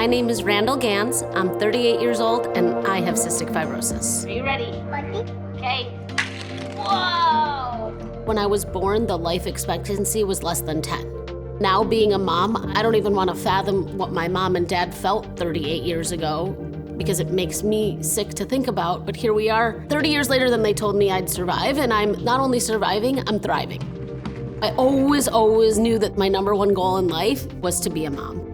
My name is Randall Gans. I'm 38 years old, and I have cystic fibrosis. Are you ready? Ready. Okay. Whoa! When I was born, the life expectancy was less than 10. Now being a mom, I don't even want to fathom what my mom and dad felt 38 years ago because it makes me sick to think about. But here we are, 30 years later than they told me I'd survive, and I'm not only surviving, I'm thriving. I always knew that my number one goal in life was to be a mom.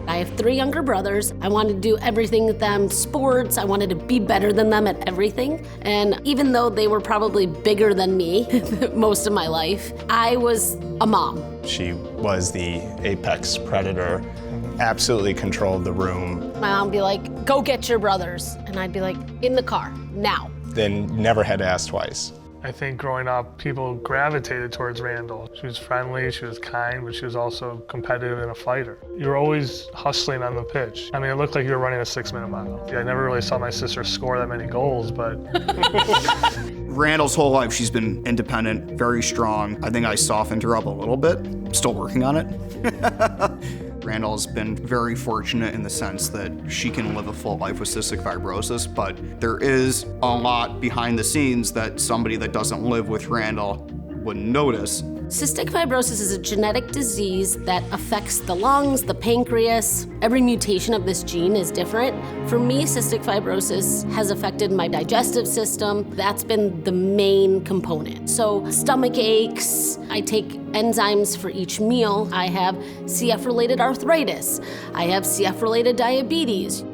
I have 3 younger brothers. I wanted to do everything with them, sports. I wanted to be better than them at everything. And even though they were probably bigger than me most of my life, I was a mom. She was the apex predator, absolutely controlled the room. My mom would be like, go get your brothers. And I'd be like, in the car, now. Then never had to ask twice. I think growing up, people gravitated towards Randall. She was friendly, she was kind, but she was also competitive and a fighter. You were always hustling on the pitch. I mean, it looked like you were running a 6-minute mile. I never really saw my sister score that many goals, but... Randall's whole life, she's been independent, very strong. I think I softened her up a little bit. Still working on it. Randall's been very fortunate in the sense that she can live a full life with cystic fibrosis, but there is a lot behind the scenes that somebody that doesn't live with Randall wouldn't notice. Cystic fibrosis is a genetic disease that affects the lungs, the pancreas. Every mutation of this gene is different. For me, cystic fibrosis has affected my digestive system. That's been the main component. So stomach aches, I take enzymes for each meal. I have CF-related arthritis. I have CF-related diabetes.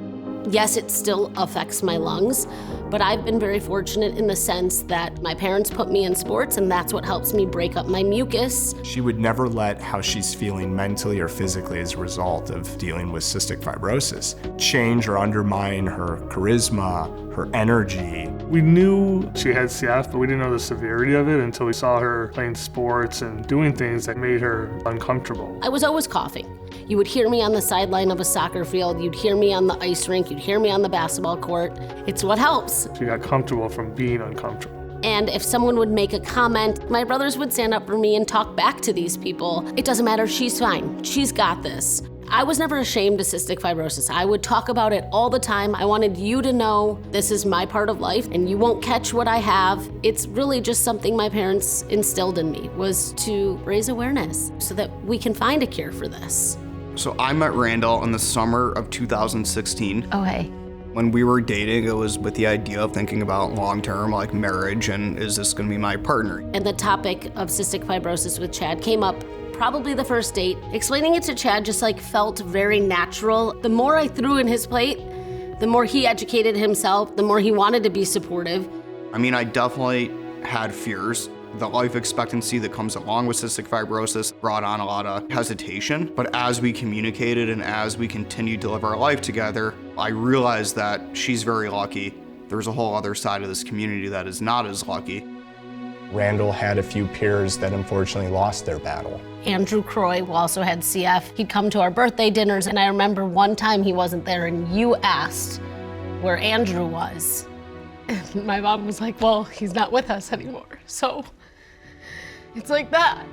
Yes, it still affects my lungs, but I've been very fortunate in the sense that my parents put me in sports, and that's what helps me break up my mucus. She would never let how she's feeling mentally or physically as a result of dealing with cystic fibrosis change or undermine her charisma, her energy. We knew she had CF, but we didn't know the severity of it until we saw her playing sports and doing things that made her uncomfortable. I was always coughing. You would hear me on the sideline of a soccer field, you'd hear me on the ice rink, you'd hear me on the basketball court. It's what helps. She got comfortable from being uncomfortable. And if someone would make a comment, my brothers would stand up for me and talk back to these people. It doesn't matter, she's fine, she's got this. I was never ashamed of cystic fibrosis. I would talk about it all the time. I wanted you to know this is my part of life and you won't catch what I have. It's really just something my parents instilled in me, was to raise awareness so that we can find a cure for this. So I met Randall in the summer of 2016. Oh, hey. When we were dating, it was with the idea of thinking about long-term, like marriage, and is this gonna be my partner? And the topic of cystic fibrosis with Chad came up probably the first date. Explaining it to Chad just felt very natural. The more I threw in his plate, the more he educated himself, the more he wanted to be supportive. I mean, I definitely had fears. The life expectancy that comes along with cystic fibrosis brought on a lot of hesitation. But as we communicated and as we continued to live our life together, I realized that she's very lucky. There's a whole other side of this community that is not as lucky. Randall had a few peers that unfortunately lost their battle. Andrew Croy, who also had CF, he'd come to our birthday dinners, and I remember one time he wasn't there, and you asked where Andrew was. And my mom was like, well, he's not with us anymore. So it's like that.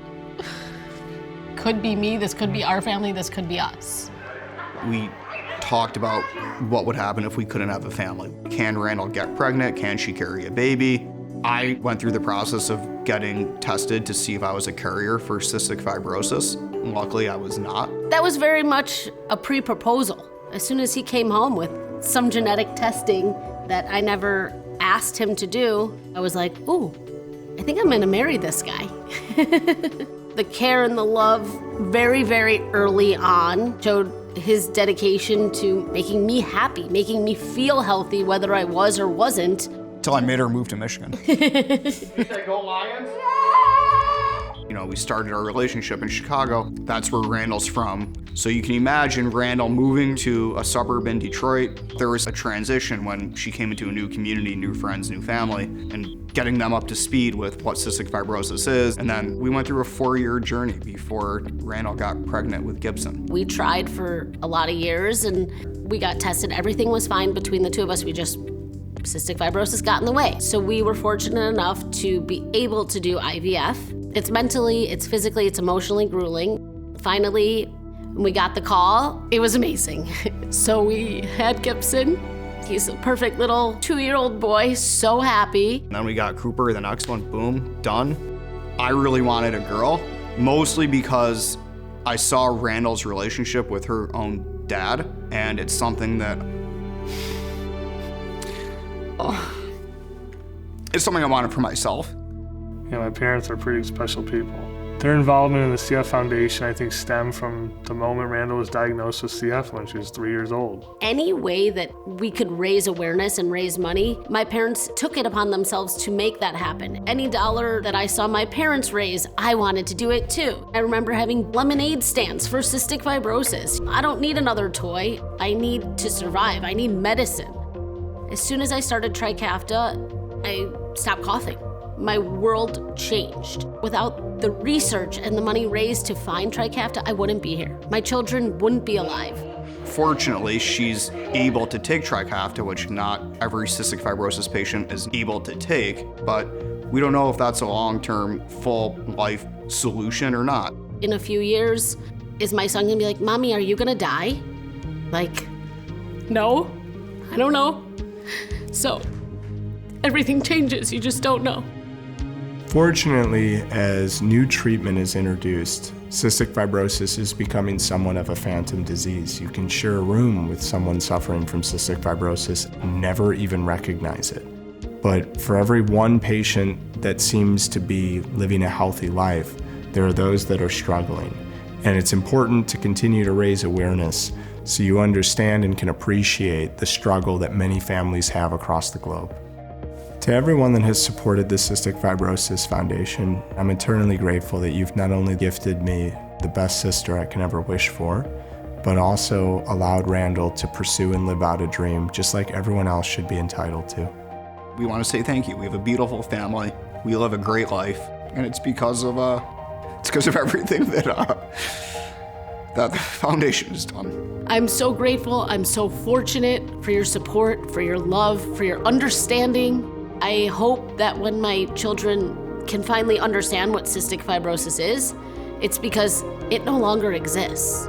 Could be me, this could be our family, this could be us. We talked about what would happen if we couldn't have a family. Can Randall get pregnant? Can she carry a baby? I went through the process of getting tested to see if I was a carrier for cystic fibrosis. Luckily, I was not. That was very much a pre-proposal. As soon as he came home with some genetic testing that I never asked him to do, I was like, ooh, I think I'm gonna marry this guy. The care and the love very, very early on showed his dedication to making me happy, making me feel healthy, whether I was or wasn't. Till I made her move to Michigan. Go Lions! You know, we started our relationship in Chicago. That's where Randall's from. So you can imagine Randall moving to a suburb in Detroit. There was a transition when she came into a new community, new friends, new family, and getting them up to speed with what cystic fibrosis is. And then we went through a 4-year journey before Randall got pregnant with Gibson. We tried for a lot of years and we got tested. Everything was fine between the two of us. Cystic fibrosis got in the way. So we were fortunate enough to be able to do IVF. It's mentally, it's physically, it's emotionally grueling. Finally, When we got the call, it was amazing. So we had Gibson. He's a perfect little 2-year-old boy, so happy. And then we got Cooper, the next one, boom, done. I really wanted a girl, mostly because I saw Randall's relationship with her own dad, and it's something that, it's something I wanted for myself. Yeah, my parents are pretty special people. Their involvement in the CF Foundation, I think, stemmed from the moment Randall was diagnosed with CF when she was 3 years old. Any way that we could raise awareness and raise money, my parents took it upon themselves to make that happen. Any dollar that I saw my parents raise, I wanted to do it too. I remember having lemonade stands for cystic fibrosis. I don't need another toy. I need to survive. I need medicine. As soon as I started Trikafta, I stopped coughing. My world changed. Without the research and the money raised to find Trikafta, I wouldn't be here. My children wouldn't be alive. Fortunately, she's able to take Trikafta, which not every cystic fibrosis patient is able to take, but we don't know if that's a long-term, full life solution or not. In a few years, is my son gonna be like, Mommy, are you gonna die? Like, no, I don't know. So, everything changes, you just don't know. Fortunately, as new treatment is introduced, cystic fibrosis is becoming somewhat of a phantom disease. You can share a room with someone suffering from cystic fibrosis and never even recognize it. But for every one patient that seems to be living a healthy life, there are those that are struggling. And it's important to continue to raise awareness so you understand and can appreciate the struggle that many families have across the globe. To everyone that has supported the Cystic Fibrosis Foundation, I'm eternally grateful that you've not only gifted me the best sister I can ever wish for, but also allowed Randall to pursue and live out a dream just like everyone else should be entitled to. We want to say thank you. We have a beautiful family. We live a great life, and it's because of everything that the foundation has done. I'm so grateful, I'm so fortunate for your support, for your love, for your understanding. I hope that when my children can finally understand what cystic fibrosis is, it's because it no longer exists.